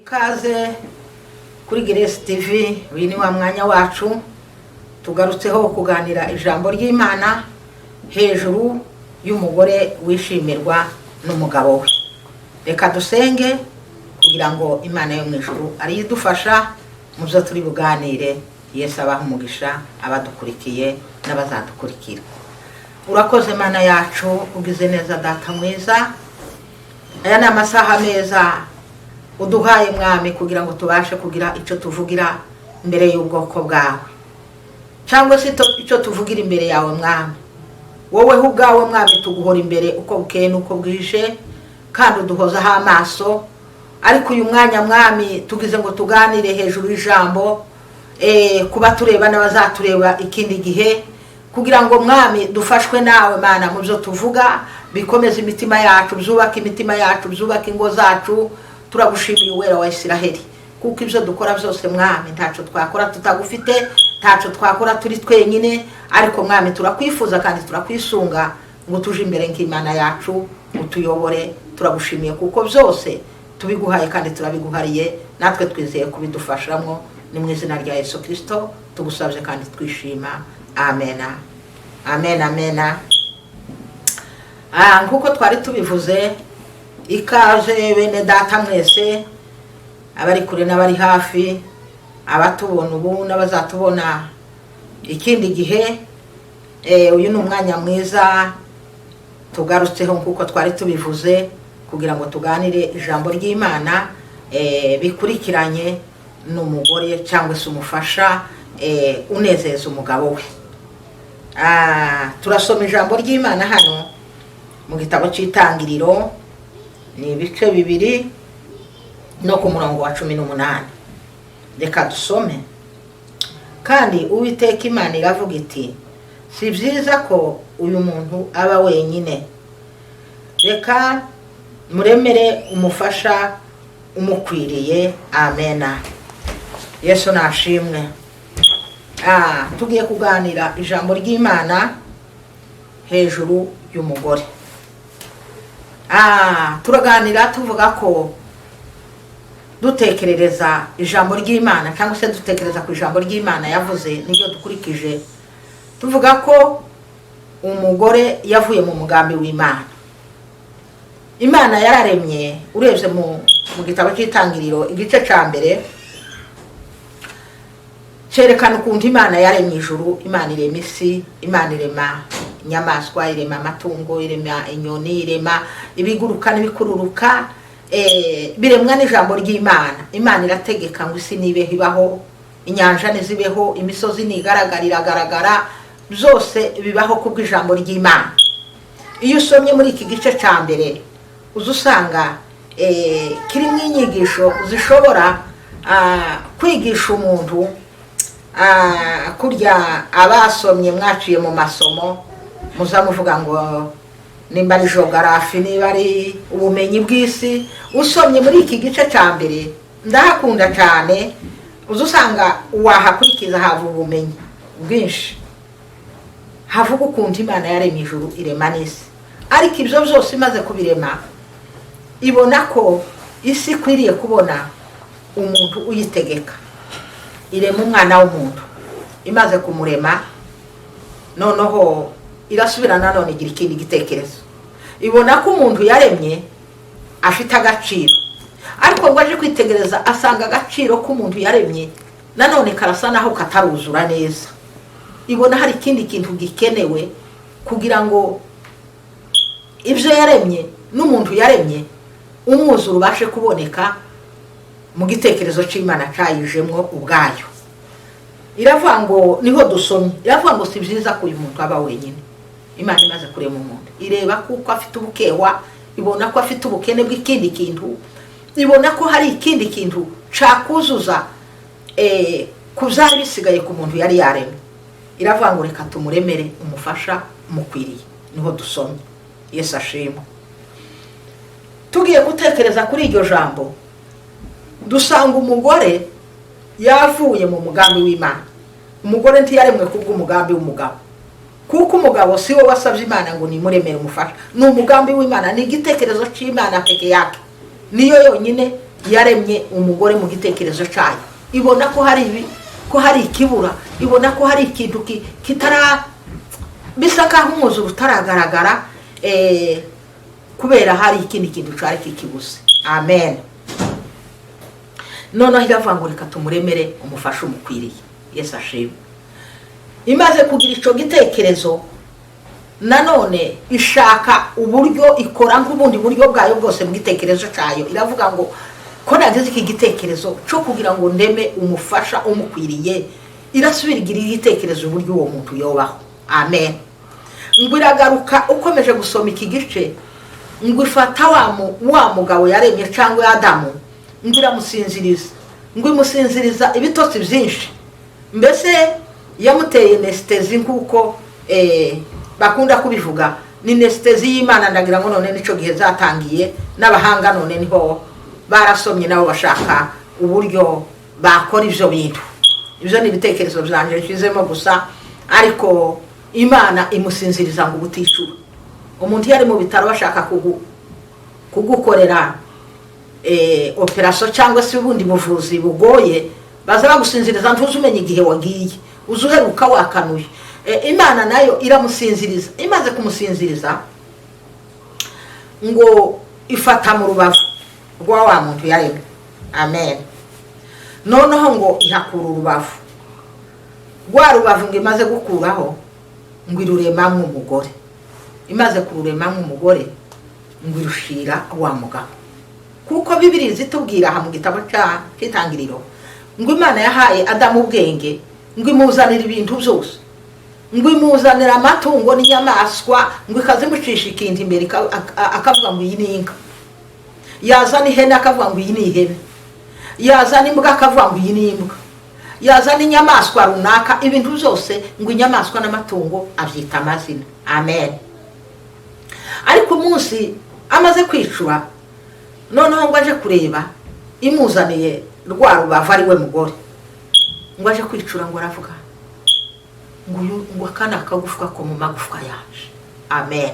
Ikaze kuri Grace TV, uyu ni wa mwanya wacu tugarutseho kuganira ijambo ry'Imana hejuru y'umugore wishimirwa n'umugabo we. Reka dusenge kugira ngo Imana yo mu ijuru ari idufasha mu byo turi buganire. Yesu abaha umugisha abadukurikiye n'abazadukurikira. Urakoze Mana yacu, ugize neza data mwiza. Aya ni amasaha meza uduhaye mwami kugira ngo tubashe kugira icyo tuvugira imbere y'ubwoko bwawe, cyangwa se icyo tuvugira imbere yawe mwami. Wowe ubwawe mwami tuguhora imbere uko bukeye nuko bwije, kandi uduhozaho amaso. Ariko uyu mwanya mwami tugize ngo tuganire hejuru y'ijambo kuba tureba n'abazatureba ikindi gihe, kugira ngo mwami dufashwe nawe Mana mu byo tuvuga, bikomeza imitima yacu, byubaka imitima yacu, byubaka ingo zacu. Turagushimiye Uwera wa Isiraheli, kuko ibyo dukora byose mwami ntaco twakora tutagufite, ntaco twakora turi twenyine. Ariko mwami turakwifuza kandi turakwisunga ngo tuje imbere nk'Imana yacu utuyobore. Turagushimiye kuko byose tubiguhaye kandi turabiguhariye, natwe twizeye kubidufashamo. Ni mu izina rya Yesu Kristo tugusabye kandi twishima. Amen. Amen. Amen. Nkuko twari tubivuze, ikaze bene data mwese, abari kure n'abari hafi, abatubona ubu n'abazatubona ikindi gihe. Uyu ni umwanya mwiza tugarutseho nkuko twari tubivuze, kugira ngo tuganire ijambo ry'Imana bikurikiranye n'umugore cyangwa se umufasha unezeza umugabo we. Turasoma ijambo ry'Imana hano mu gitabo cy'Itangiriro, ni ibice 2 no ku murongo wa 18. Reka dusome. Kandi Uwiteka Imana iravuga iti, si byiza ko uyu muntu aba wenyine, reka muremere umufasha umukwiriye. Amen. Yesu nashimwe. Tugiye kuganira ijambo ry'Imana hejuru y'umugore. Turaganira tuvuga ko dutekerereza ijambo ry'Imana, cyangwa se dutekereza ku ijambo ry'Imana yavuze n'ibyo dukurikije. Tuvuga ko umugore yavuye mu mugambi w'Imana. Imana yararemye, urebye mu gitabo cy'Itangiriro igice cya mbere cyerekana ukuntu Imana yaremye ijuru, Imana irema isi, Imana irema inyamaswa, irema amatungo, irema inyoni, irema ibiguruka n'ibikururuka, biremwa n'ijambo ry'Imana. Imana irategeka ngo isi nibeho ibaho, inyanja nizibeho, imisozi iragaragara, byose bibaho kubw'ijambo ry'Imana. Iyo usomye muri iki gice cya mbere uzusanga kirimo inyigisho zishobora kwigisha umuntu. Kurya abasomye mwaciye mu masomo muzamuvuga ngo nimba ari geography, niba ari ubumenyi bw'isi, usomye muri iki gice cya mbere ndahakunda cyane. Uzusanga wahakurikiza havuga ubumenyi bwinshi, havuga ukuntu Imana yaremye ijuru, irema n'isi. Ariko ibyo byose imaze kubirema, ibona ko isi ikwiriye kubona umuntu uyitegeka. Irema umwana w'umuntu, imaze kumurema noneho irasubirana none igira ikindi gitekerezo. Ibona ko umuntu yaremye afite agaciro, ariko ngo aje kwitegereza asanga agaciro k'umuntu yaremye nanone karasa naho kataruzura neza. Ibona hari ikindi kintu gikenewe kugira ngo ibyo yaremye n'umuntu yaremye umwuzuro ubashe kuboneka mu gitekerezo cy'Imana cyayijemwo ubwayo. Iravuga ngo, niho dusomye, iravuga ngo si byiza ko uyu muntu aba wenyine. Imana imaze kurema umuntu, ireba kuko afite ubukewa, ibona ko afite ubukene bw'ikindi kintu, ibona ko hari ikindi kintu cakuzuza ku byari bisigaye ku muntu yari yaremye. Iravuga ngo reka tumuremere umufasha umukwiriye. Niho dusomye. Yesu ashimwe. Tugiye gutekereza kuri iryo jambo, dusanga umugore yavuye mu mugambi w'Imana. Umugore ntiyaremwe kubw'umugambi w'umugabo, kuko umugabo si we wasabye Imana ngo nimuremere umufasha. Ni umugambi w'Imana, ni igitekerezo cy'Imana peke yake, niyo yonyine yaremye umugore mu gitekerezo cyayo, ibona ko hari ikibura, ibona ko hari ikintu kitara bisa nkaho umwuzure utaragaragara, kubera hari ikindi kintu cyari kikibuze. Amen. Noneho iravuga ngo reka tumuremere umufasha umukwiriye. Yesu ashimwe. Imaze kugira icyo gitekerezo, nanone ishaka uburyo ikora nk'ubundi buryo bwayo bwose mu gitekerezo cyayo. Iravuga ngo ko nagize iki gitekerezo cyo kugira ngo ndeme umufasha umukwiriye, irasubira igira igitekerezo uburyo uwo muntu yobaho. Amen. Ngo iragaruka ukomeje gusoma iki gice, ngo ifata wa mugabo yaremye cyangwa Adamu, ngo iramusinziriza, ngo imusinziriza ibitotsi byinshi. Mbese yamuteye anestesi nk'uko bakunda kubivuga, ni anestesi y'Imana. Ndagira ngo none nico gihe zatangiye, n'abahanga none niho barasomye nabo bashaka uburyo bakora ivyo bintu. Ivyo ni ibitekerezo byanje nshizemo gusa, ariko Imana imusinziriza ngo buticura. Umuntu yari mu bitaro bashaka kugukorera operation cyangwa se ubundi buvuzi bugoye, baza bagusinziriza ntuzumenye igihe wagiye, uzuheruka wakanuye. Imana nayo iramusinziriza. Imaze kumusinziriza, ngo ifata mu rubavu rwa wa muntu yaremye. Amen. Noneho ngo ihakura urubavu rwa rubavu, ngo imaze gukuraho, ngo iruremamwe umugore. Imaze kururemamwe umugore, ngo irushira wa mugabo. Kuko Bibiliya zitubwira aha mu gitabo cy'Itangiriro, ngo Imana yahaye Adamu ubwenge, ngo imuzanira ibintu byose, ngo imuzanira amatungo n'inyamaswa, ngo ikazimucisha ikintu imbere, akavuga ngo iyi ni inka. Yazana ihene akavuga ngo iyi ni ihene. Yazana imbwa akavuga ngo iyi ni imbwa. Yazana inyamaswa runaka, ibintu byose ngo inyamaswa n'amatungo abyita amazina. Amen. Ariko umunsi amaze kwicura, noneho ngo aje kureba, imuzaniye rwa rubavu ari we mugore, ngo aje kwicura, ngo aravuga ngo akana akagufwa ko mu magufwa yaje. Amen.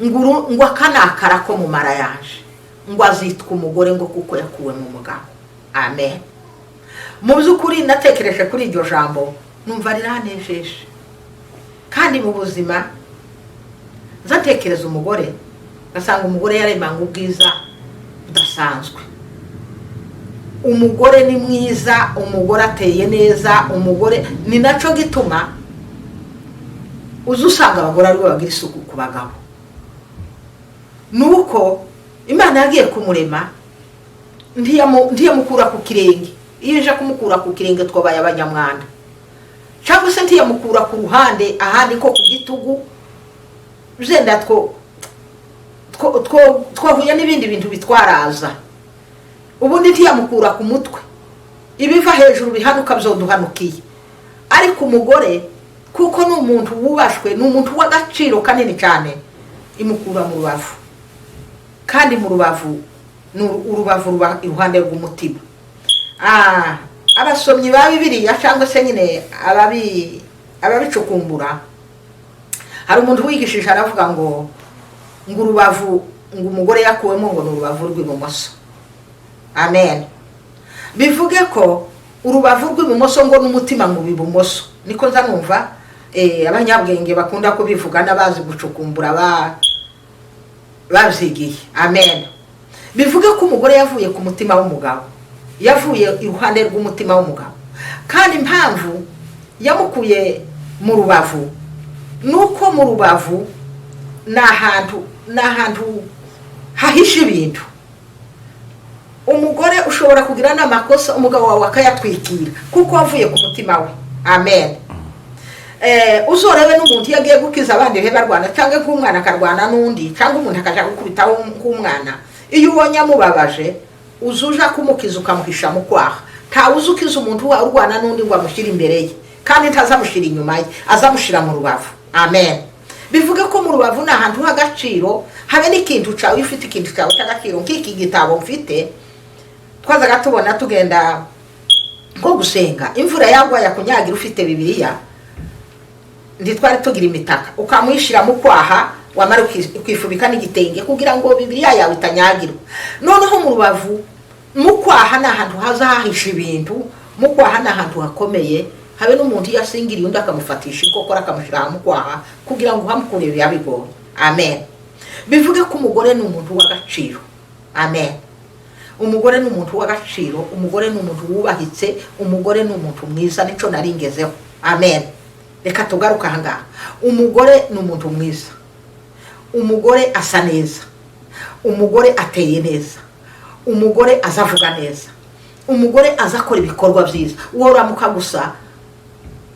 Ngo akana akara ko mu mara yaje, ngo azitwa umugore, ngo kuko yakuwe mu mugabo. Amen. Mu by'ukuri natekereje kuri iryo jambo, numva riranejeje. Kandi mu buzima zatekereza umugore, gasanga umugore yaremanga ubwiza budasanzwe. Umugore ni mwiza, umugore ateye neza, umugore ni naco gituma uzusanga abagore ari bagira isuku ku bagabo. Nuko Imana yagiye kumurema, ntiyamukura ku kirenge. Iyo ije kumukura ku kirenge twabaye abanyamwanda, cyangwa se ntiyamukura ku ruhande ahandi ko ku gitugu, zenda twahuye n'ibindi bintu bitwaraza. Ubundi ntiyamukura ku mutwe, ibiva hejuru bihanuka byoduhanukiye. Ariko umugore kuko ni umuntu wubashwe, ni umuntu w'agaciro kanini cyane, imukura mu rubavu. Kandi mu rubavu, urubavu ruba iruhande rw'umutima. Abasomyi ba Bibiliya cyangwa se nyine ababicukumbura, hari umuntu wigishije aravuga ngo urubavu, ngo umugore yakuwemo ngo ni urubavu rw'ibumoso. Amen. Bivuge ko urubavu rw'ibumoso ngo n'umutima ngo bibumoso. Niko nza numva abanyabwenge bakunda kubivuga n'abazi gucukumbura babyigiye. Amen. Bivuge ko umugore yavuye ku mutima w'umugabo, yavuye iruhande rw'umutima w'umugabo. Kandi impamvu yamukuye mu rubavu, nuko mu rubavu ni ahantu hahisha ibintu. Umugore ushobora kugira n'amakosa, umugabo wawe akayatwikira kuko wavuye ku mutima we. Amen. Uzorebe n'umuntu yagiye gukiza abandi be barwana, cyangwa nk'umwana akarwana n'undi, cyangwa umuntu akaja gukubitaho nk'umwana, iyo ubonye amubabaje uzuja kumukiza ukamuhisha mu kwaha. Nta uzukiza umuntu urwana n'undi ngo amushyire imbere ye, kandi ntazamushira inyuma ye, azamushira mu rubavu. Amen. Bivuge ko mu rubavu ni ahantu h'agaciro, habe n'ikintu cyawe, ufite ikintu cyawe cy'agaciro. Nk'iki gitabo mfite, twazaga tubona tugenda nko gusenga, imvura yagwa yakunyagira ufite Bibiliya, twari tugira imitaka, ukamwishira mu kwaha, wamara ukifubika n'igitenge kugira ngo Bibiliya yawe itanyagirwa. Noneho mu rubavu mukwaha n'ahantu hazahisha ibintu, mukwaha n'ahantu hakomeye. Habe n'umuntu yasingiriye undi akamufatisha ikokora akamushira mukwaha kugira ngo hamukure yabigoye. Amen. Bivuge ko umugore ni umuntu w'agaciro. Amen. Umugore ni umuntu w'agaciro, umugore ni umuntu wubahitse, umugore ni umuntu mwiza, nico naringezeho. Amen. Reka tugaruka hanga. Umugore ni umuntu mwiza. Umugore asa neza. Umugore ateye neza. Umugore azavuga neza. Umugore azakora ibikorwa byiza. Woramuka gusa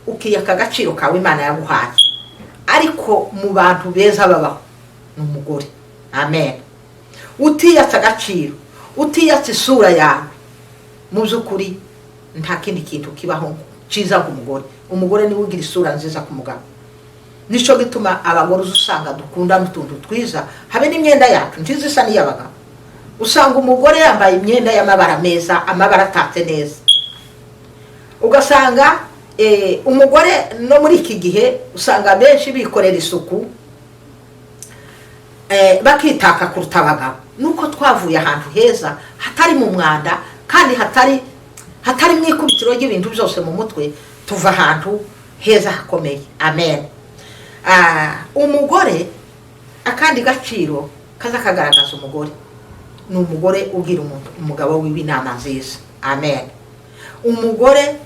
ukiyaka agaciro kawe Imana yaguhaye. Ariko mu bantu beza babaho ni umugore. Amen. Utiyatsa agaciro, utiyatsa isura yawe, mu by'ukuri nta kindi kintu kibaho ciza nk'umugore. Umugore niwe ugira isura nziza ku mugabo. Nico gituma abagore usanga dukunda n'utuntu twiza, habe n'imyenda yacu ntizisa n'iy'abagabo. Usanga umugore yambaye imyenda y'amabara meza, amabara atatse neza. Ugasanga umugore no muri iki gihe usanga benshi bikorera isuku, bakitaka kuruta abagabo. Nuko twavuye ahantu heza hatari mu mwanda kandi hatari mwikubitiro y'ibintu byose mu mutwe, tuva ahantu heza hakomeye. Amen. Umugore akandi gaciro kaza kagaragaza umugore ni umugore ugira umugabo wiwe inama nziza. Amen. Umugore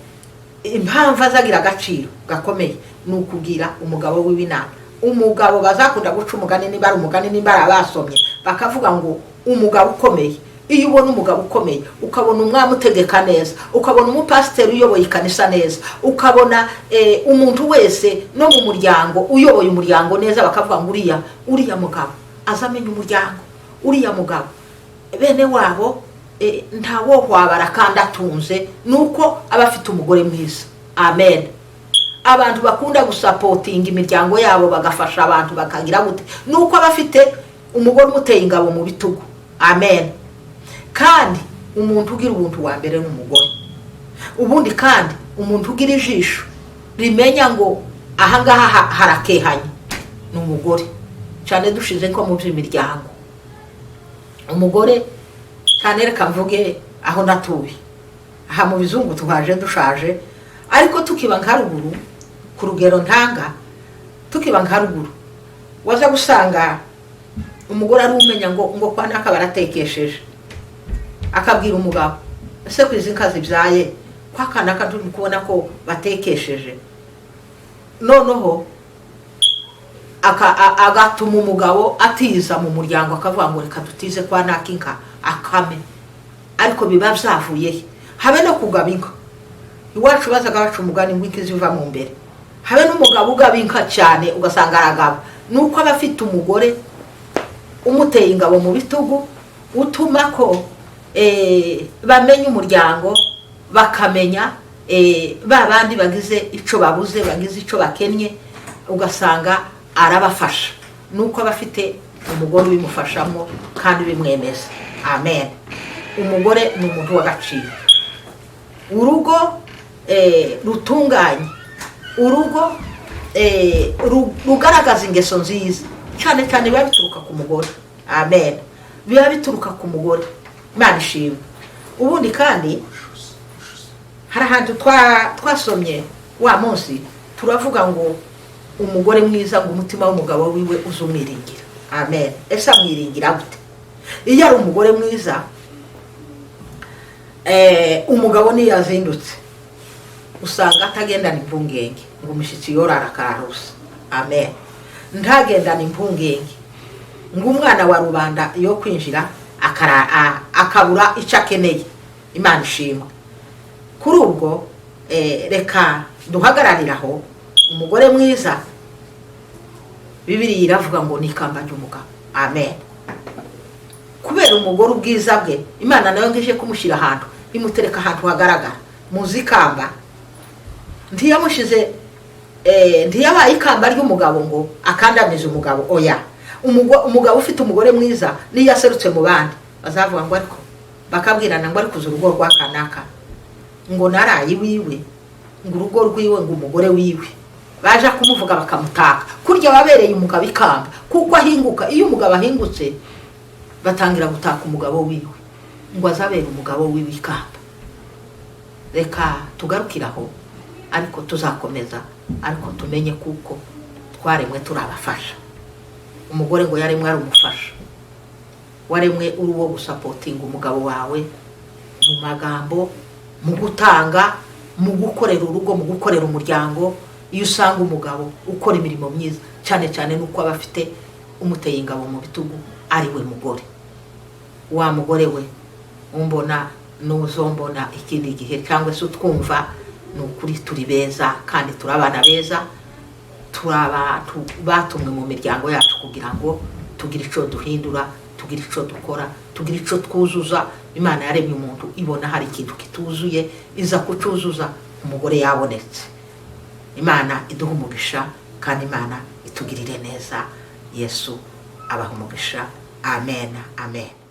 impamvu azagira agaciro gakomeye ni ukugira umugabo wiwe inama. Umugabo bazakunda guca umugani niba ari umugani niba abasomye bakavuga ngo umugabo ukomeye. Iyo ubona umugabo ukomeye, ukabona umwami utegeka neza, ukabona umupasiteri uyoboye ikanisa neza, ukabona umuntu wese no mu muryango uyoboye umuryango neza, bakavuga ngo uriya mugabo azamenya umuryango, uriya mugabo bene wabo ntawo hwabara kandi atunze, nuko abafite umugore mwiza. Amen. Abantu bakunda gusapotinga imiryango yabo bagafasha abantu bakagira gute, nuko abafite umugore umuteye ingabo mu bitugu. Amen. Kandi umuntu ugira ubuntu wa mbere n'umugore. Ubundi kandi umuntu ugira ijisho rimenya ngo ahangaha harakehanye ni umugore. Cyane dushize ko mu by'imiryango. Umugore cyane reka mvuge aho natuye. Aha mu bizungu tuhaje dushaje, ariko tukiba nkaruguru ku rugero ntanga, tukiba nkaruguru waza gusanga umugore ari umenya ngo kwa naka baratekesheje. Akabwira umugabo, ese kwizi nkazi byaye kwa kanaka turi kubona ko batekesheje. Noneho agatuma umugabo atiza mu muryango, akavuga ngo reka dutize kwa nakinka akame. Ariko biba byavuye habe no kugaba inka. Iwacu bazaga baca umugani ngo inkizi biva mu mbere. Habe n'umugabo ugaba inka cyane ugasanga aragaba, nuko abafite umugore umuteye ingabo mu bitugu, utuma ko bamenya umuryango, bakamenya babandi bagize ico babuze, bagize ico bakennye, ugasanga arabafasha. Nuko abafite umugore bimufashamo kandi bimwemeza. Amen. Umugore ni umuntu w'agaciro. Urugo rutunganye, urugo rugaragaza ingeso nziza, cyane cyane biba bituruka ku mugore. Amen. Biba bituruka ku mugore. Imana ishimwe. Ubundi kandi hari ahantu twasomye wa munsi turavuga ngo umugore mwiza ngo umutima w'umugabo wiwe uzumwiringira. Amen. Ese amwiringira gute? Iyo ari umugore mwiza, umugabo ni yazindutse usanga atagendana impungenge ngo umushyitsi yorara kararusa. Amen. Ntagendana impungenge ngo umwana wa rubanda yo kwinjira akabura icyo akeneye. Imana ishimwe. Kuri ubwo reka duhagarariraho umugore mwiza. Bibiliya iravuga ngo ni ikamba ry'umugabo. Amen. Kubera umugore ubwiza bwe, Imana nayo ngije kumushyira ahantu, imutereka ahantu hagaragara. Muzi ikamba ntiyamushize ntiyabaye ikamba ry'umugabo ngo akandamize umugabo. Oya, umugabo ufite umugore mwiza niyo yaserutse mu bandi bazavuga ngo ariko bakabwirana ngo ari kuza urugo rwa kanaka, ngo narayi wiwe, ngo urugo rwiwe, ngo umugore wiwe. Baje kumuvuga bakamutaka kurya wabereye umugabo ikamba, kuko ahinguka. Iyo umugabo ahingutse batangira gutaka umugabo wiwe. ngo azabere umugabo w'ibikamba. Reka tugarukiraho, ariko tuzakomeza, ariko tumenye kuko twaremwe turabafasha. Umugore ngo yaremwe ari umufasha, waremwe uri uwo gusapotinga umugabo wawe mu magambo, mu gutanga, mu gukorera urugo, mu gukorera umuryango. Iyo usanga umugabo ukora imirimo myiza, cyane cyane nuko aba afite umuteye ingabo mu bitugu, ari we mugore. Wa mugore we umbona nuzombona ikindi gihe, cyangwa se utwumva, nukuri turi beza kandi turabana beza, turabantu batumwe mu miryango yacu kugira ngo tugire ico duhindura, tugire ico dukora, tugire ico twuzuza. Imana yaremye umuntu ibona hari ikintu kituzuye, iza kucuzuza. Umugore yabonetse. Imana iduha umugisha kandi Imana itugirire neza. Yesu abaha umugisha. Amen, amen.